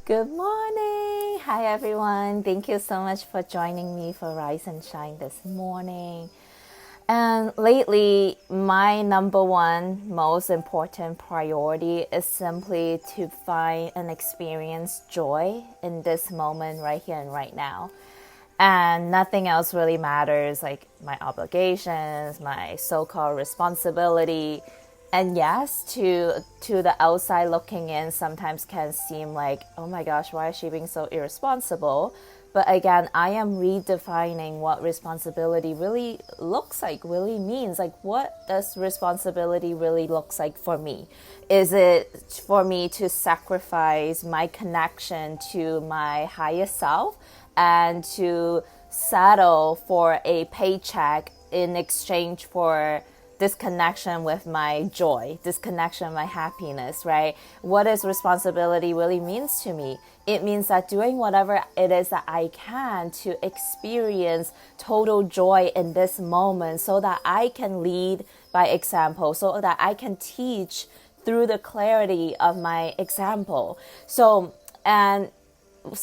Good morning. Hi, everyone. Thank you so much for joining me for Rise and Shine this morning. And lately, my number one most important priority is simply to find and experience joy in this moment right here and right now. And nothing else really matters, like my obligations, my so-called responsibility. And yes, to the outside looking in, sometimes can seem like, oh my gosh, why is she being so irresponsible? But again, I am redefining what responsibility really looks like, really means. Like, what does responsibility really looks like for me? Is it for me to sacrifice my connection to my higher self and to settle for a paycheck in exchange for this connection with my joy, this connection with my happiness, right? What does responsibility really means to me? It means that doing whatever it is that I can to experience total joy in this moment so that I can lead by example, so that I can teach through the clarity of my example. So, and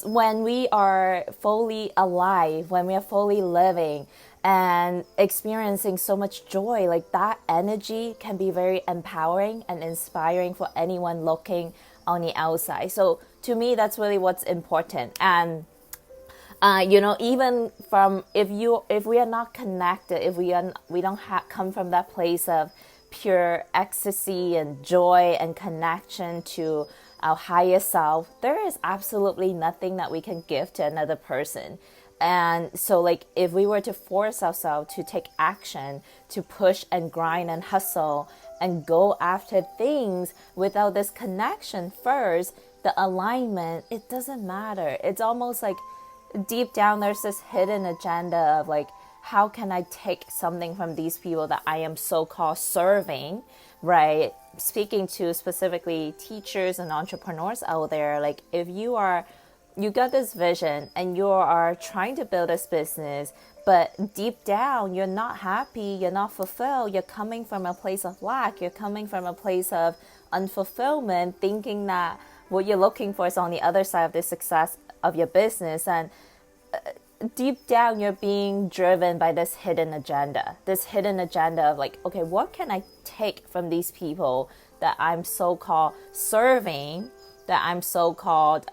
when we are fully alive, when we are fully living and experiencing so much joy, like that energy can be very empowering and inspiring for anyone looking on the outside. So to me, that's really what's important. And even from if we are not connected, if we don't come from that place of pure ecstasy and joy and connection to our higher self, there is absolutely nothing that we can give to another person. And so, like, if we were to force ourselves to take action, to push and grind and hustle and go after things without this connection first, the alignment, it doesn't matter. It's almost like deep down there's this hidden agenda of like, how can I take something from these people that I am so-called serving, right? Speaking to specifically teachers and entrepreneurs out there, like if you got this vision and you are trying to build this business, but deep down you're not happy, you're not fulfilled, you're coming from a place of lack, you're coming from a place of unfulfillment, thinking that what you're looking for is on the other side of the success of your business. And deep down you're being driven by this hidden agenda of like, okay, what can I take from these people that I'm so-called serving, that I'm so-called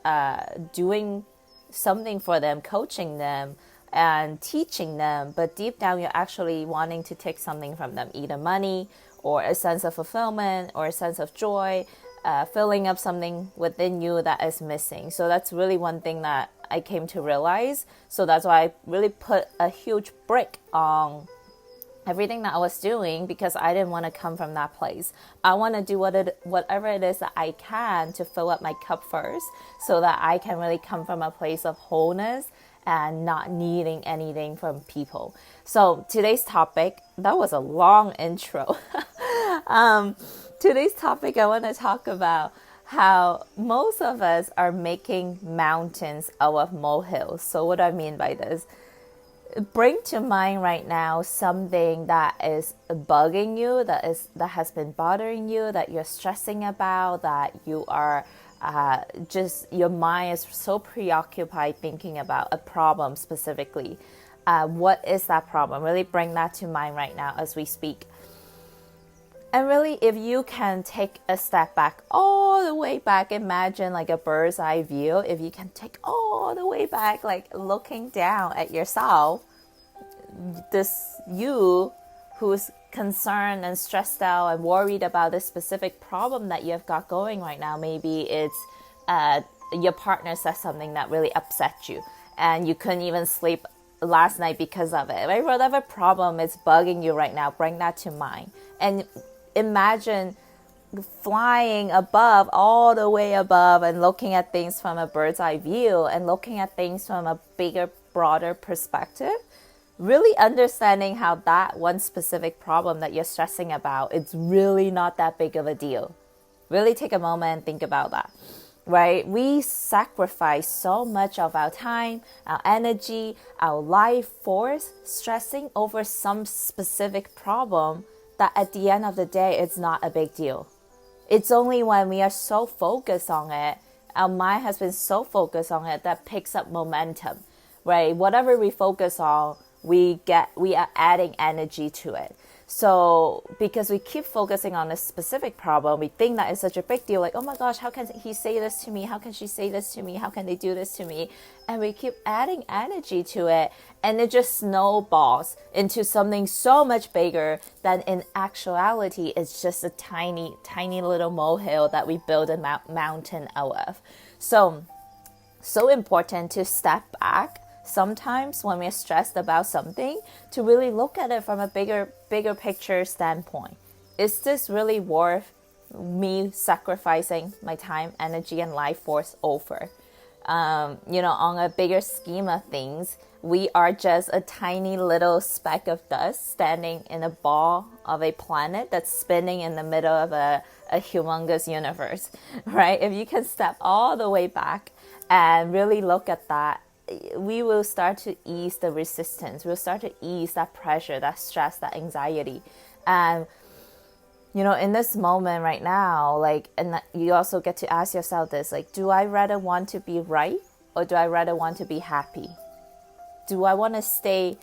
doing something for them, coaching them and teaching them, but deep down you're actually wanting to take something from them, either money or a sense of fulfillment or a sense of joy, filling up something within you that is missing. So that's really one thing that I came to realize. So that's why I really put a huge break on everything that I was doing, because I didn't want to come from that place. I want to do whatever it is that I can to fill up my cup first, so that I can really come from a place of wholeness and not needing anything from people. So today's topic, that was a long intro. Today's topic, I want to talk about how most of us are making mountains out of molehills. So what do I mean by this? Bring to mind right now something that is bugging you, that has been bothering you, that you're stressing about, that you are just your mind is so preoccupied thinking about a problem specifically. What is that problem? Really bring that to mind right now as we speak. And really, if you can take a step back, all the way back, imagine like a bird's eye view. If you can take all the way back, like looking down at yourself, this you who's concerned and stressed out and worried about this specific problem that you've got going right now. Maybe it's your partner says something that really upset you and you couldn't even sleep last night because of it, right? Whatever problem is bugging you right now, bring that to mind. And imagine flying above, all the way above, and looking at things from a bird's eye view and looking at things from a bigger, broader perspective. Really understanding how that one specific problem that you're stressing about, it's really not that big of a deal. Really take a moment and think about that, right? We sacrifice so much of our time, our energy, our life force, stressing over some specific problem that at the end of the day, it's not a big deal. It's only when we are so focused on it, our mind has been so focused on it that picks up momentum, right? Whatever we focus on, we are adding energy to it. So because we keep focusing on a specific problem, we think that it's such a big deal. Like, oh my gosh, how can he say this to me? How can she say this to me? How can they do this to me? And we keep adding energy to it. And it just snowballs into something so much bigger than in actuality, it's just a tiny, tiny little molehill that we build a mountain out of. So important to step back sometimes when we're stressed about something, to really look at it from a bigger picture standpoint. Is this really worth me sacrificing my time, energy, and life force over? On a bigger scheme of things, we are just a tiny little speck of dust standing in a ball of a planet that's spinning in the middle of a humongous universe, right? If you can step all the way back and really look at that, we will start to ease the resistance. We'll start to ease that pressure, that stress, that anxiety. And, in this moment right now, and you also get to ask yourself this, do I rather want to be right or do I rather want to be happy? Do I want to stay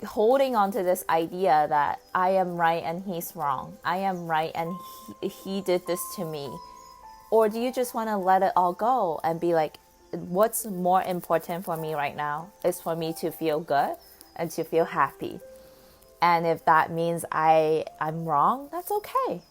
holding on to this idea that I am right and he's wrong? I am right and he did this to me. Or do you just want to let it all go and be like, what's more important for me right now is for me to feel good and to feel happy. And if that means I'm wrong, that's okay.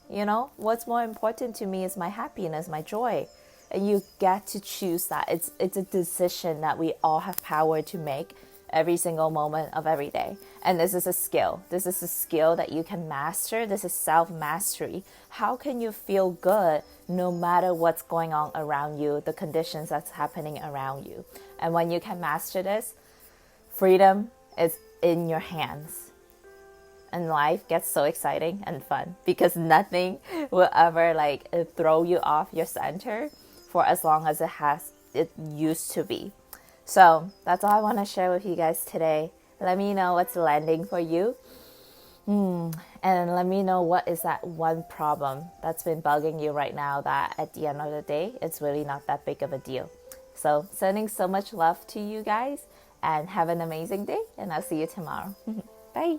What's more important to me is my happiness, my joy. And you get to choose that. It's a decision that we all have power to make every single moment of every day. And this is a skill. This is a skill that you can master. This is self-mastery. How can you feel good no matter what's going on around you, the conditions that's happening around you? And when you can master this, freedom is in your hands. And life gets so exciting and fun because nothing will ever throw you off your center for as long as it used to be. So that's all I want to share with you guys today. Let me know what's landing for you. And let me know what is that one problem that's been bugging you right now that at the end of the day, it's really not that big of a deal. So sending so much love to you guys and have an amazing day. And I'll see you tomorrow. Bye.